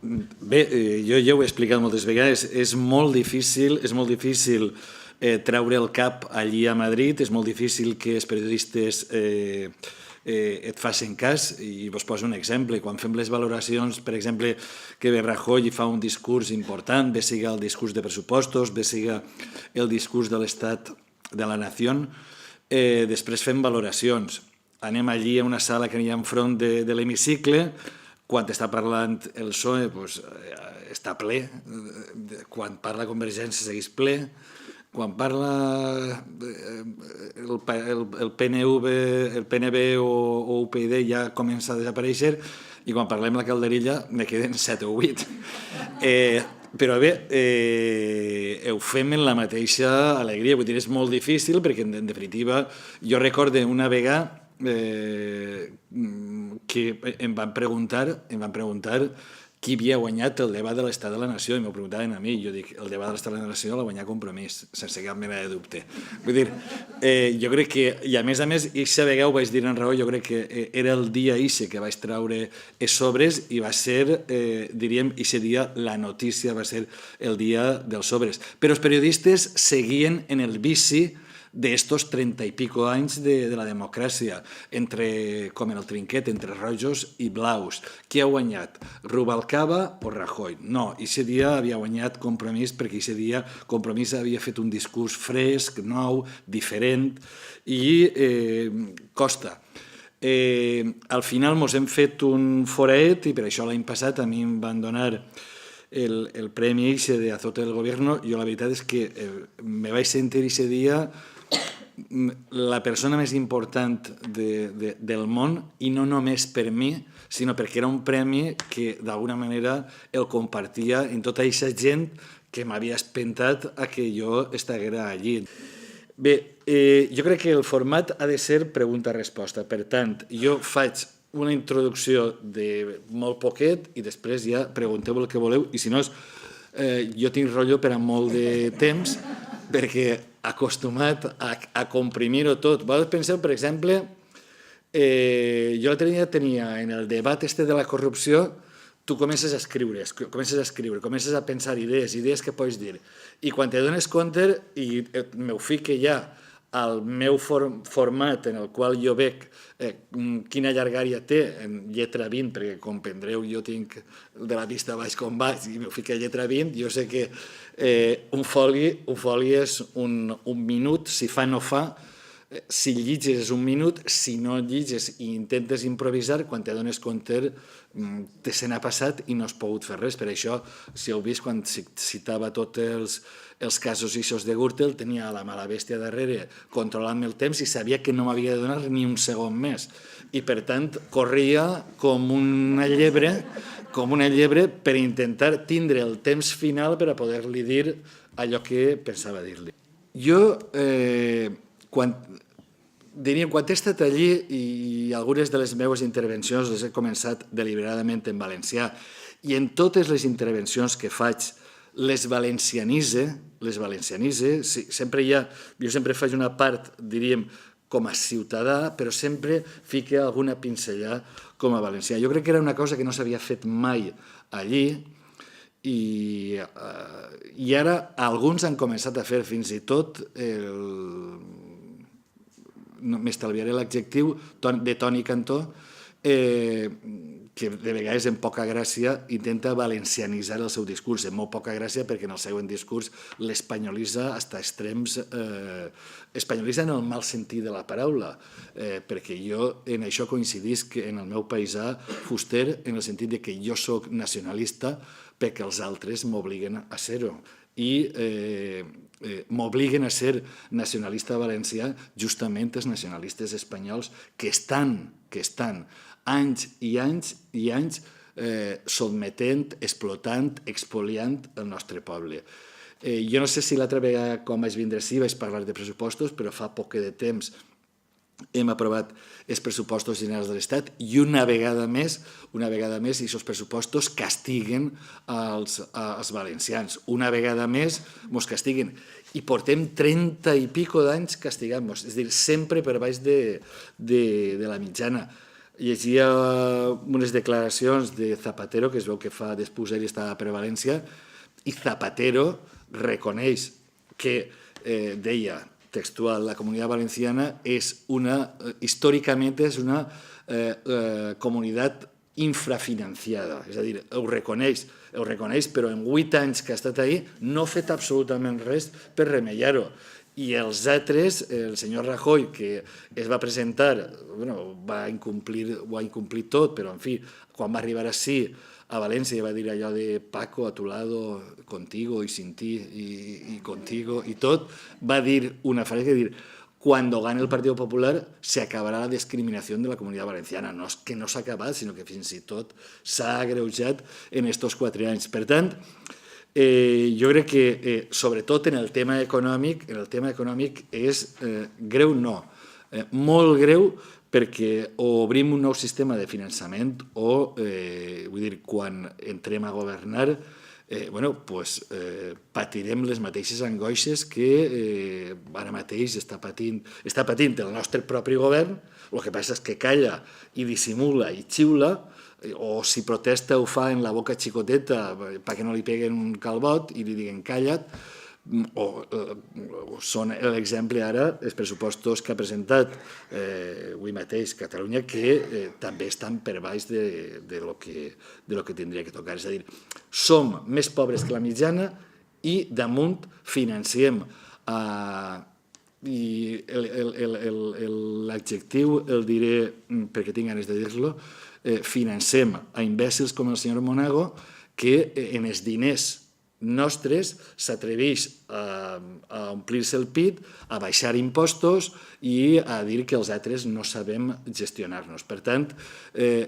Bé, jo ja ho he explicat moltes vegades, és molt difícil treure el cap allí a Madrid, és molt difícil que els periodistes et facin cas, i vos poso un exemple. Quan fem les valoracions, per exemple, que Rajoy fa un discurs important, bé siga el discurs de pressupostos, bé siga el discurs de l'estat de la nació, després fem valoracions. Anem allí a una sala que hi ha enfront de l'hemicicle, quan està parlant el PSOE està ple, quan parla Convergència segueix ple, quan parla el PNV, el PNB o UPyD ja comença a desaparèixer, i quan parlem la calderilla ne queden 7 o 8. Però bé, ho fem en la mateixa alegria, vull dir, és molt difícil perquè en definitiva jo recordo una vegada que em van preguntar qui havia guanyat el debat de l'estat de la nació, i m'ho preguntaven a mi, i jo dic, el debat de l'estat de la nació l'ha guanyat Compromís, sense cap mena de dubte. Vull dir, jo crec que, i a més, aquesta vegada ho vaig dir en raó, jo crec que era el dia ixe que vaig treure els sobres i va ser, diríem, ixe dia la notícia va ser el dia dels sobres. Però els periodistes seguien en el vici d'estos 30 i pico anys de la democràcia, com en el trinquet, entre rojos i blaus. Qui ha guanyat? Rubalcaba o Rajoy? No, aquest dia havia guanyat Compromís, perquè aquest dia Compromís havia fet un discurs fresc, nou, diferent, i costa. Al final mos hem fet un foraet, i per això l'any passat a mi em van donar el premi eixe de Azote del Gobierno. Jo la veritat és que me vaig sentir aquest dia la persona més important del món, i no només per mi, sinó perquè era un premi que d'alguna manera el compartia en tota aquesta gent que m'havia espentat a que jo estiguera allí. Bé, jo crec que el format ha de ser pregunta-resposta. Per tant, jo faig una introducció de molt poquet i després ja pregunteu el que voleu, i si no, jo tinc rotllo per a molt de temps, perquè acostumat a comprimir-ho tot. Vosaltres penseu, per exemple, jo l'altre dia tenia en el debat este de la corrupció, tu comences a escriure, comences a pensar idees que pots dir, i quan te dones compte i m'ho fique ja al meu format en el qual jo veig quina llargària té en lletra 20, perquè comprendreu, jo tinc de la vista baix com baix i m'ho fica a lletra 20, jo sé que un foli és un minut, si fa no fa, si llitges és un minut, si no llitges i intentes improvisar, quan te dones compte se n'ha passat i no has pogut fer res. Per això, si heu vist, quan citava tots els casos ixos de Gürtel, tenia la mala bèstia darrere controlant el temps i sabia que no m'havia de donar ni un segon més. I, per tant, corria com una llebre per intentar tindre el temps final per a poder-li dir allò que pensava dir-li. Jo, quan he estat allí, i algunes de les meves intervencions les he començat deliberadament en valencià, i en totes les intervencions que faig les valencianitze, jo sempre faig una part, diríem, com a ciutadà, però sempre fica alguna pinzellada com a valencià. Jo crec que era una cosa que no s'havia fet mai allí, i ara alguns han començat a fer fins i tot m'estalviaré l'adjectiu de Toni Cantó, que de vegades amb poca gràcia intenta valencianitzar el seu discurs, amb molt poca gràcia perquè en el seu discurs l'espanyolitza fins a extrems, espanyolitza en el mal sentit de la paraula, perquè jo en això coincidisc en el meu paisà Fuster, en el sentit que jo soc nacionalista perquè els altres m'obliguen a ser-ho, i m'obliguen a ser nacionalista valencià justament els nacionalistes espanyols que estan anys i anys i anys sotmetent, explotant, expoliant el nostre poble. Jo no sé si l'altra vegada quan vaig vindre ací vaig parlar de pressupostos, però fa poc de temps hem aprovat els pressupostos generals de l'Estat i una vegada més aquests pressupostos castiguen els valencians. Una vegada més ens castiguen. I portem 30 i pico d'anys castigant-nos, és a dir, sempre per baix de la mitjana. llegia unes declaracions de Zapatero, que es veu que fa d'exposar i està a prevalència, i Zapatero reconeix que, deia textual, la Comunitat Valenciana històricament és una comunitat infrafinanciada, és a dir, ho reconeix, però en 8 anys que ha estat ahí no ha fet absolutament res per remeiar-ho. I els altres, el senyor Rajoy, que es va presentar, ho ha incomplit tot, però, en fi, quan va arribar així a València va dir allò de Paco, a tu lado, contigo y sin ti y contigo y tot, va dir una frase que dir cuando gane el Partido Popular se acabará la discriminación de la Comunitat Valenciana. No és que no s'ha acabat, sinó que fins i tot s'ha agreujat en aquests 4 anys. Per tant, jo crec que, sobretot en el tema econòmic, és greu no, molt greu, perquè o obrim un nou sistema de finançament o, vull dir, quan entrem a governar, patirem les mateixes angoixes que ara mateix està patint el nostre propi govern. El que passa és que calla i dissimula i xiula, o si protesta ho fa en la boca xicoteta perquè no li peguen un calbot i li diguen calla't, o són l'exemple ara els pressupostos que ha presentat avui mateix Catalunya, que també estan per baix de lo que tindria que tocar. És a dir, som més pobres que la mitjana i damunt financiem, i l'adjectiu el diré perquè tinc ganes de dir-lo, financem a imbècils com el senyor Monago, que en els diners nostres s'atreveix a omplir-se el pit, a baixar impostos i a dir que els altres no sabem gestionar-nos. Per tant,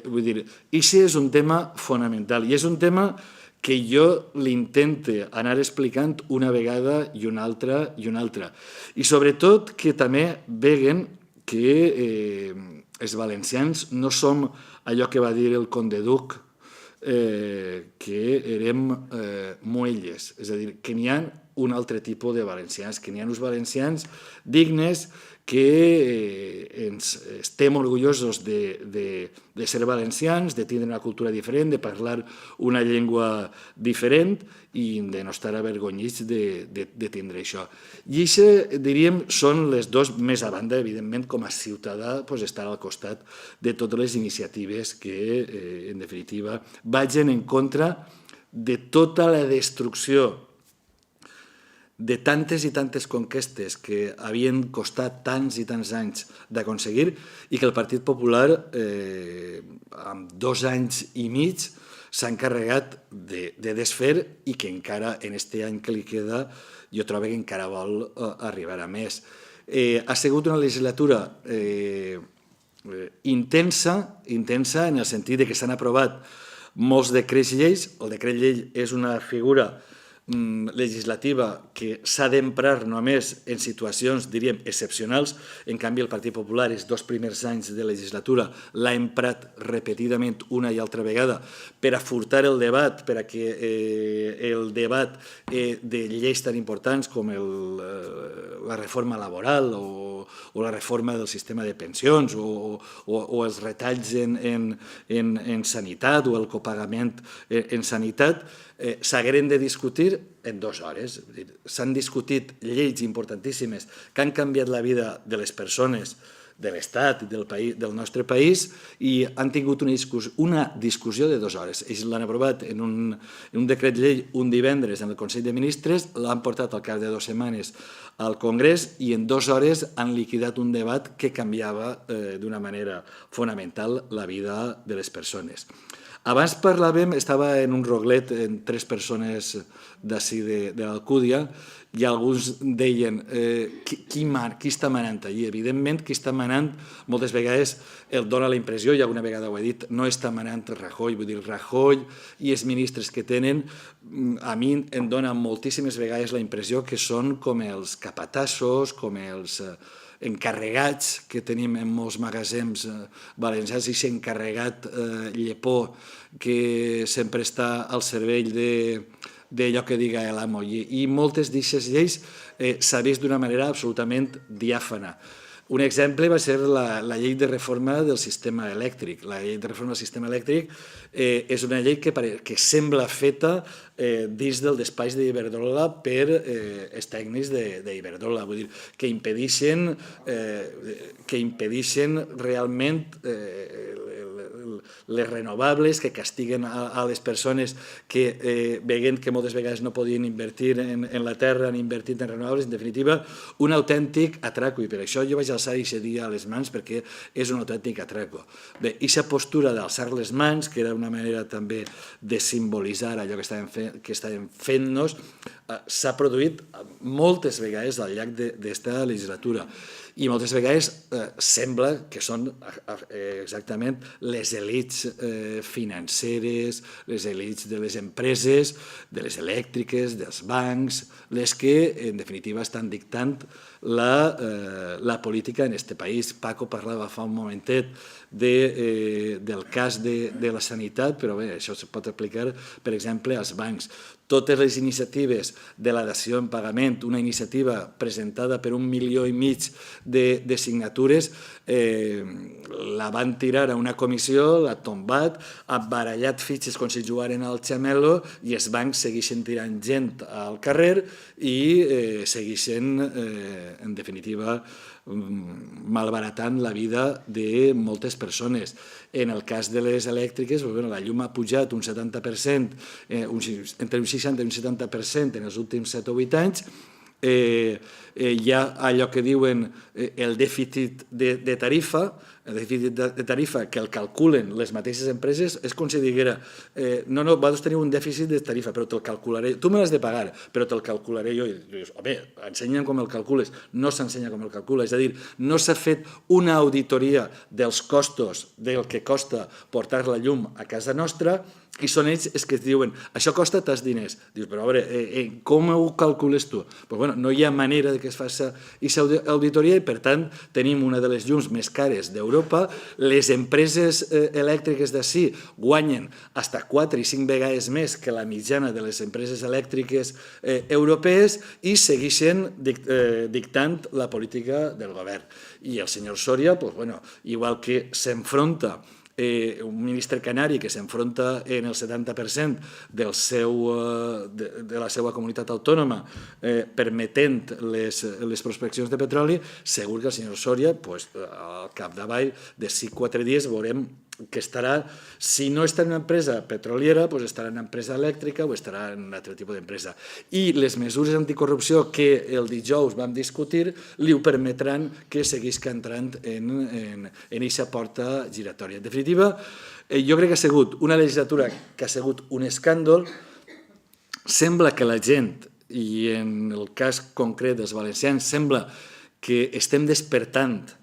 vull dir, això és un tema fonamental i és un tema que jo l'intente anar explicant una vegada i una altra i una altra. I sobretot que també veguen que els valencians no som allò que va dir el conde Duc, que érem muelles, és a dir, que n'hi ha un altre tipus de valencians, que n'hi ha uns valencians dignes, que estem orgullosos de ser valencians, de tindre una cultura diferent, de parlar una llengua diferent i de no estar avergonyits de tindre això. I això, diríem, són les dues, més a banda, evidentment, com a ciutadà, estar al costat de totes les iniciatives que, en definitiva, vagin en contra de tota la destrucció de tantes i tantes conquestes que havien costat tants i tants anys d'aconseguir i que el Partit Popular, en 2 anys i mig, s'ha encarregat de desfer i que encara, en aquest any que li queda, jo trobo que encara vol arribar a més. Ha sigut una legislatura intensa en el sentit que s'han aprovat molts decrets lleis. El decret llei és una figura legislativa que s'ha d'emprar només en situacions, diríem, excepcionals. En canvi, el Partit Popular, els 2 primers anys de legislatura, l'ha emprat repetidament una i altra vegada per a furtar el debat, per a que el debat de lleis tan importants com la reforma laboral o la reforma del sistema de pensions o els retalls en sanitat o el copagament en sanitat s'hagueren de discutir en 2 hores. S'han discutit lleis importantíssimes que han canviat la vida de les persones, de l'Estat i del nostre país i han tingut una discussió de 2 hores. Ells l'han aprovat en un decret llei un divendres en el Consell de Ministres, l'han portat al cap de 2 setmanes al Congrés i en 2 hores han liquidat un debat que canviava d'una manera fonamental la vida de les persones. Abans parlàvem, estava en un roglet en 3 persones d'ací de l'Alcúdia i alguns deien qui està manant allí? Evidentment, qui està manant moltes vegades el dona la impressió, i alguna vegada ho he dit, no està manant Rajoy, vull dir, Rajoy i els ministres que tenen a mi em dona moltíssimes vegades la impressió que són com els capatassos, com els encarregats que tenim en molts magatzems valencians, i aquest encarregat llepó que sempre està al servei d'allò que diga l'amo. I moltes d'aquestes lleis s'ha vist d'una manera absolutament diàfana. Un exemple va ser la llei de reforma del sistema elèctric. La llei de reforma del sistema elèctric és una llei que sembla feta dins del despatx d'Iberdrola per els tècnics d'Iberdrola, vull dir, que impedeixen realment les renovables, que castiguen a les persones que veient que moltes vegades no podien invertir en la terra, han invertit en renovables, en definitiva, un autèntic atraco, i per això jo vaig alçar aquest dia a les mans, perquè és un autèntic atraco. Bé, aquesta postura d'alçar les mans, que era una manera també de simbolitzar allò que estàvem fent-nos, s'ha produït moltes vegades al llarg d'esta legislatura, i moltes vegades sembla que són exactament les elits financeres, les elits de les empreses, de les elèctriques, dels bancs, les que, en definitiva, estan dictant la política en aquest país. Paco parlava fa un momentet del cas de la sanitat, però bé, això es pot aplicar, per exemple, als bancs. Totes les iniciatives de la dació en pagament, una iniciativa presentada per 1,5 milions de signatures, la van tirar a una comissió, l'ha tombat, ha barallat fitxes com si jugaren al xamelo, i els bancs segueixen tirant gent al carrer i segueixen, en definitiva, malbaratant la vida de moltes persones. En el cas de les elèctriques, la llum ha pujat un 70%, entre un 60 i un 70% en els últims 7 o 8 anys. Hi ha allò que diuen el dèficit de tarifa, que el calculen les mateixes empreses. És com si diguera, no, vosaltres teniu un dèficit de tarifa, però te'l calcularé, tu me l'has de pagar, però te'l calcularé jo. I dius, home, ensenya'm com el calcules. No s'ensenya com el calcula, és a dir, no s'ha fet una auditoria dels costos del que costa portar la llum a casa nostra, i són ells els que et diuen, això costa tants diners. Dius, però a veure, com ho calcules tu? Doncs no hi ha manera que es faci aquesta auditoria, i per tant tenim una de les llums més cares d'Europa. Les empreses elèctriques d'ací guanyen fins a 4 i 5 vegades més que la mitjana de les empreses elèctriques europees, i segueixen dictant la política del govern. I el senyor Soria, igual que s'enfronta un ministre canari que s'enfronta en el 70% de la seva comunitat autònoma permetent les prospeccions de petroli, segur que el senyor Soria, al capdavall de 4 dies, veurem que estarà, si no està en una empresa petroliera, estarà en una empresa elèctrica o estarà en un altre tipus d'empresa. I les mesures anticorrupció que el dijous vam discutir li ho permetran que seguisca entrant en aquesta porta giratòria. En definitiva, jo crec que ha sigut una legislatura que ha sigut un escàndol. Sembla que la gent, i en el cas concret dels valencians, sembla que estem despertant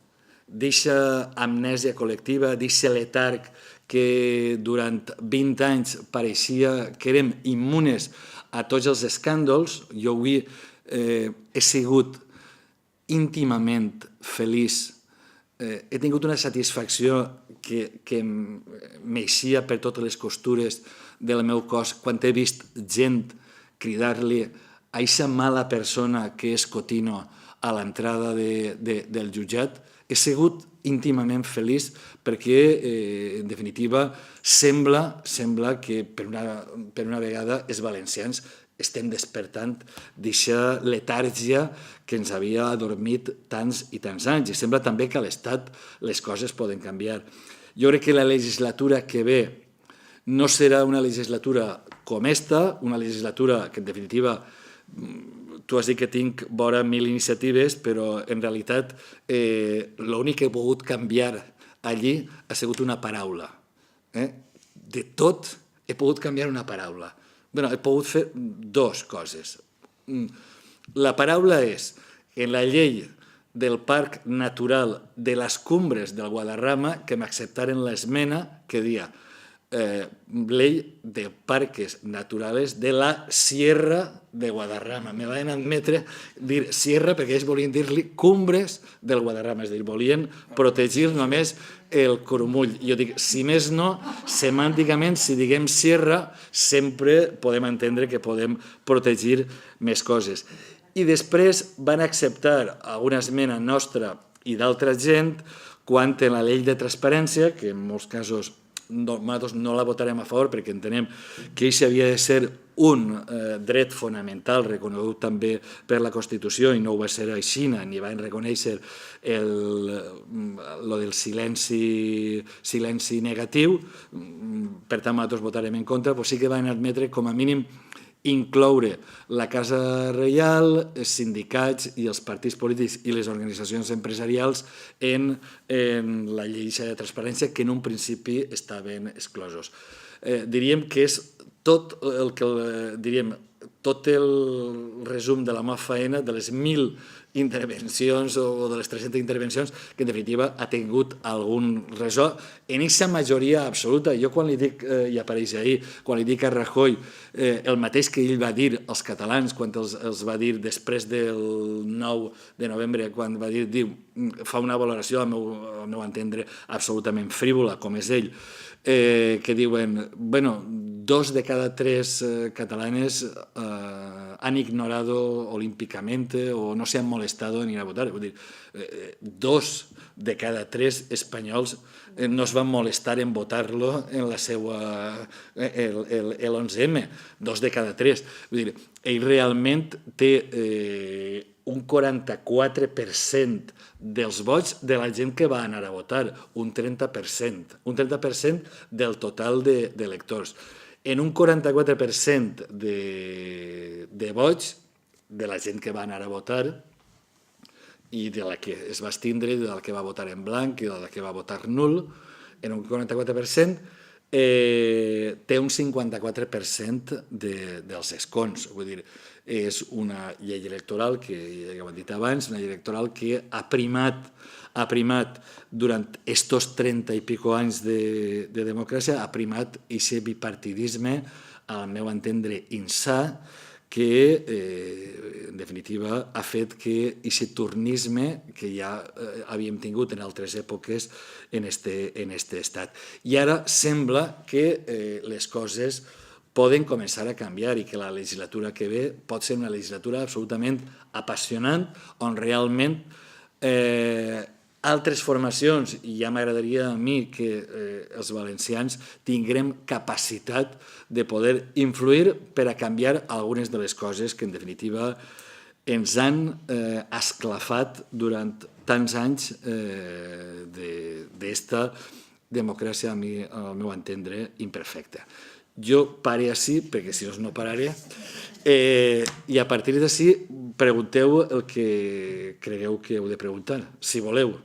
d'eixa amnèsia col·lectiva, d'eixe letarg que durant 20 anys pareixia que érem immunes a tots els escàndols. Jo avui he sigut íntimament feliç, he tingut una satisfacció que m'eixia per totes les costures del meu cos quan he vist gent cridar-li a aquesta mala persona que és Cotino a l'entrada del jutjat. He sigut íntimament feliç perquè, en definitiva, sembla que per una vegada els valencians estem despertant d'aquesta letàrgia que ens havia adormit tants i tants anys. I sembla també que a l'Estat les coses poden canviar. Jo crec que la legislatura que ve no serà una legislatura com esta, una legislatura que, en definitiva, tu has dit que tinc vora 1.000 iniciatives, però en realitat l'únic que he pogut canviar allí ha sigut una paraula. De tot he pogut canviar una paraula. He pogut fer dues coses. La paraula és, en la llei del Parc Natural de les Cumbres del Guadarrama, que m'acceptaren l'esmena que deia ley de parques naturales de la Sierra de Guadarrama. Me van admetre dir sierra perquè ells volien dir-li cumbres del Guadarrama, és a dir, volien protegir només el Corumull. Jo dic, si més no, semànticament, si diguem sierra, sempre podem entendre que podem protegir més coses. I després van acceptar una esmena nostra i d'altra gent, quan en la llei de transparència, que en molts casos nosaltres no la votarem a favor perquè entenem que això havia de ser un dret fonamental reconegut també per la Constitució i no ho va ser així, ni van reconèixer lo del silenci negatiu, per tant nosaltres votarem en contra, però sí que van admetre com a mínim incloure la Casa Reial, els sindicats i els partits polítics i les organitzacions empresarials en la llei de transparència que en un principi estaven exclosos. Diríem que és tot el resum de la meva feina, de les 1.000 intervencions o de les 300 intervencions, que en definitiva ha tingut algun ressò en aquesta majoria absoluta. Jo quan li dic, i apareix ahir, quan li dic a Rajoy el mateix que ell va dir als catalans quan els va dir després del 9 de novembre, quan va dir, fa una valoració, al meu entendre, absolutament frívola, com és ell, que diuen, bueno, 2 de cada 3 catalanes han ignorado olímpicamente o no se han molestado en ir a votar. Vull dir, 2 de cada 3 espanyols no es van molestar en votar-lo en la seva l'11M, 2 de cada 3. Vull dir, ell realment té un 44% dels vots de la gent que va anar a votar, un 30% del total d'electors. En un 44% de vots de la gent que va anar a votar i de la que es va abstindre, de la que va votar en blanc i de la que va votar nul, en un 44% té un 54% dels escons. Vull dir, és una llei electoral, que ja ho hem dit abans, una llei electoral que ha primat durant estos 30 i pico anys de democràcia, ha primat aquest bipartidisme, al meu entendre, insà, que en definitiva ha fet que aquest tornisme que ja havíem tingut en altres èpoques en este estat. I ara sembla que les coses poden començar a canviar i que la legislatura que ve pot ser una legislatura absolutament apassionant on realment altres formacions, i ja m'agradaria a mi que els valencians tinguem capacitat de poder influir per a canviar algunes de les coses que en definitiva ens han esclafat durant tants anys d'esta democràcia, al meu entendre, imperfecta. Jo paré així, perquè si no pararé, i a partir d'ací pregunteu el que cregueu que heu de preguntar, si voleu.